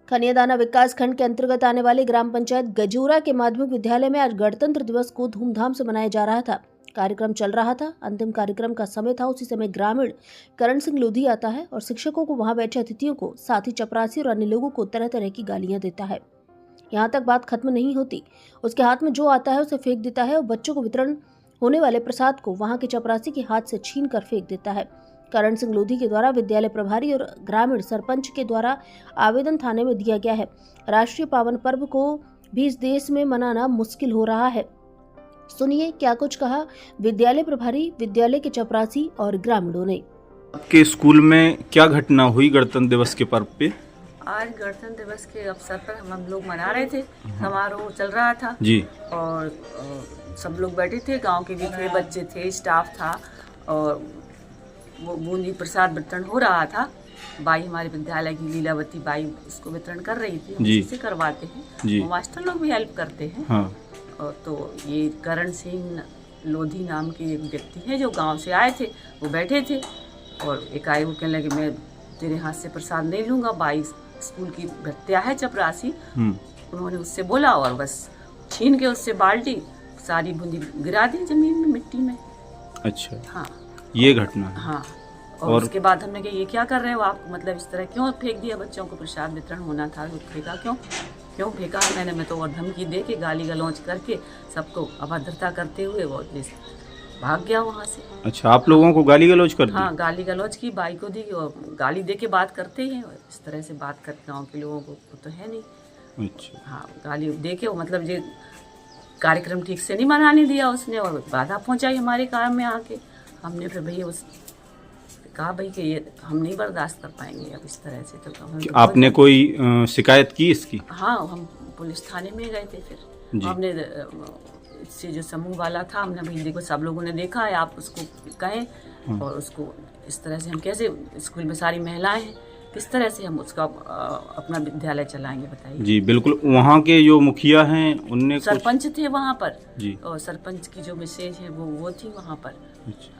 खनियादाना विकास खंड के अंतर्गत आने वाले ग्राम पंचायत गजोरा के माध्यमिक विद्यालय में आज गणतंत्र दिवस को धूमधाम से मनाया जा रहा था। कार्यक्रम चल रहा था, अंतिम कार्यक्रम का समय था। उसी समय ग्रामीण करण सिंह लोधी आता है और शिक्षकों को, वहां बैठे अतिथियों को, साथ ही चपरासी और अन्य लोगों को तरह तरह की गालियां देता है। यहाँ तक बात खत्म नहीं होती, उसके हाथ में जो आता है उसे फेंक देता है और बच्चों को वितरण होने वाले प्रसाद को वहां के चपरासी के हाथ से छीन कर फेंक देता है। करण सिंह लोधी के द्वारा विद्यालय प्रभारी और ग्रामीण सरपंच के द्वारा आवेदन थाने में दिया गया है। राष्ट्रीय पावन पर्व को भी इस देश में मनाना मुश्किल हो रहा है। सुनिए क्या कुछ कहा विद्यालय प्रभारी, विद्यालय के चपरासी और ग्रामीणों ने। आपके स्कूल में क्या घटना हुई गणतंत्र दिवस के पर्व पे? आज गणतंत्र दिवस के अवसर पर हम लोग मना रहे थे, समारोह चल रहा था जी, और सब लोग बैठे थे, गांव के भी थे, बच्चे थे, स्टाफ था और वो बूंदी प्रसाद वितरण हो रहा था। बाई हमारे विद्यालय की लीलावती बाई इसको वितरण कर रही थी, हम इसे करवाते हैं, वो मास्टर लोग भी हेल्प करते हैं। हाँ। और तो ये करण सिंह लोधी नाम के एक व्यक्ति है जो गांव से आए थे, वो बैठे थे और एक आए, वो कहने लगे मैं तेरे हाथ से प्रसाद नहीं लूँगा। बाई स्कूल की भत्या है चपरासी, उन्होंने उससे बोला और बस छीन के उससे बाल्टी सारी बूंदी गिरा दी जमीन में, मिट्टी में। अच्छा, हाँ, ये घटना है। हाँ। और उसके बाद हमने कहा ये क्या कर रहे हो आप, मतलब इस तरह क्यों फेंक दिया? बच्चों को प्रसाद वितरण होना था, तो फेंका क्यों फेंका? मैं तो और धमकी दे के गाली गलौज करके सबको अभद्रता करते हुए वो भाग गया वहाँ से। अच्छा, आप लोगों को गाली गलौज कर दी? हाँ, गाली गलौज की, बाई को दी और गाली दे के बात करते हैं, इस तरह से बात करते गाँव के लोगों को तो है नहीं। अच्छा, हाँ, गाली दे के मतलब ये कार्यक्रम ठीक से नहीं मनाने दिया उसने और बाधा पहुँचाई हमारे काम में आके। हमने फिर भैया उस कहा भाई कि ये हम नहीं बर्दाश्त कर पाएंगे अब इस तरह से। तो आपने कोई शिकायत की इसकी? हाँ, हम पुलिस थाने में गए थे। फिर हमने इससे जो समूह वाला था, हमने भाई देखो सब लोगों ने देखा है, आप उसको कहें और उसको इस तरह से हम कैसे, स्कूल में सारी महिलाएं हैं, किस तरह से हम उसका अपना विद्यालय चलाएंगे बताइए। जी बिल्कुल, वहाँ के जो मुखिया हैं उनने, सरपंच थे वहाँ पर जी, और सरपंच की जो मिसेज है वो थी वहाँ पर।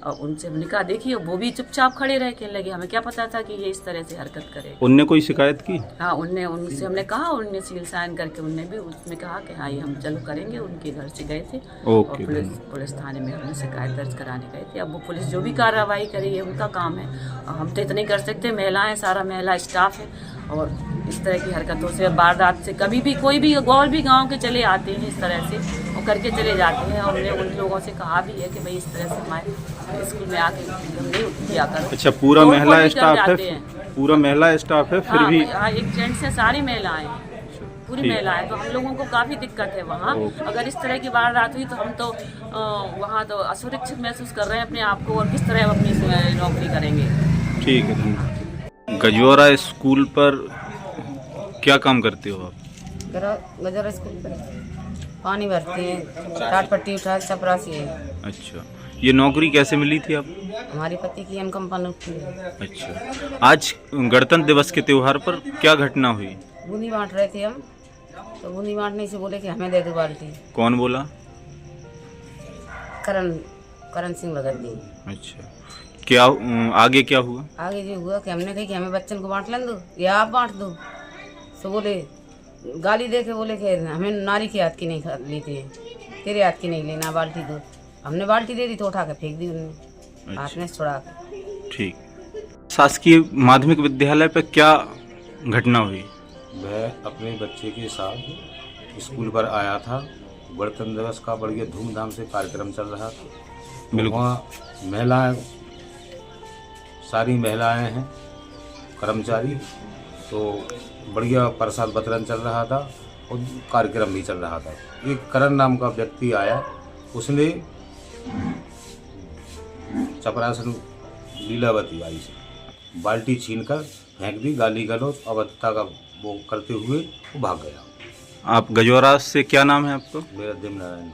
और उनसे हमने कहा देखिए, वो भी चुपचाप खड़े रह के लगे, हमें क्या पता था कि ये इस तरह से हरकत करे। उनने कोई शिकायत की? हाँ, उनसे हमने कहा, उनने सील साइन करके उनने भी उसमें कहा कि हाँ ये हम चलो करेंगे। उनके घर से गए थे और पुलिस थाने में हमने शिकायत दर्ज कराने गए थे। अब वो पुलिस जो भी कार्रवाई करी है उनका काम है, हम तो इतना ही कर सकते। महिलाएं, सारा महिला स्टाफ है और इस तरह की हरकतों से, वारदात से कभी भी कोई भी और भी गाँव के चले आते हैं इस तरह से और करके चले जाते हैं। हमने उन लोगों से कहा भी है कि भाई इस तरह से हमारे स्कूल में आके नहीं किया करो। अच्छा, पूरा महिला स्टाफ है? पूरा महिला स्टाफ है फिर भी? हाँ, एक जेंट्स है, सारी महिलाएं, पूरी महिलाएं। तो हम लोगों को काफ़ी दिक्कत है वहाँ। अगर इस तरह की वारदात हुई तो हम तो वहाँ तो असुरक्षित महसूस कर रहे हैं अपने आप को, और किस तरह अपनी नौकरी करेंगे। ठीक है, धन्यवाद। गजोरा स्कूल पर क्या काम करते हो आप? गजोरा स्कूल पर पानी भरते हैं, टाट पट्टी उठा, चपरासी है। अच्छा, ये नौकरी कैसे मिली थी आप? हमारे पति की इनकम पर नौकरी है। अच्छा, आज गणतंत्र दिवस के त्योहार पर क्या घटना हुई? बूंदी बांट रहे थे हम, तो बूंदी बांटने से बोले कि हमें दे दो बाल्टी। कौन बोला? करण सिंह भगत जी। अच्छा, क्या आगे क्या हुआ? आगे जो हुआ कि हमने कहा कि हमें बच्चन को बांट लें दो या आप बांट दो। तो बोले, गाली दे के बोले कि हमें नारी के हाथ की नहीं लेते हैं, तेरे हाथ की नहीं लेना, बाल्टी दो। हमने बाल्टी दे दी तो उठा कर फेंक दी उन्होंने। अच्छा, हाथ में छोड़ा कर। ठीक। शासकीय माध्यमिक विद्यालय पर क्या घटना हुई? मैं अपने बच्चे के साथ स्कूल पर आया था। गणतंत्र दिवस का बढ़िया धूमधाम से कार्यक्रम चल रहा था। वहाँ महिलाएं, सारी महिलाएं हैं, कर्मचारी, तो बढ़िया प्रसाद वितरण चल रहा था और कार्यक्रम भी चल रहा था। एक करण नाम का व्यक्ति आया, उसने चपरासन लीलावती बाई से बाल्टी छीनकर फेंक दी, गाली गलौज अभद्रता का वो करते हुए वो भाग गया। आप गजोरा से, क्या नाम है आपको? मेरा देव नारायण।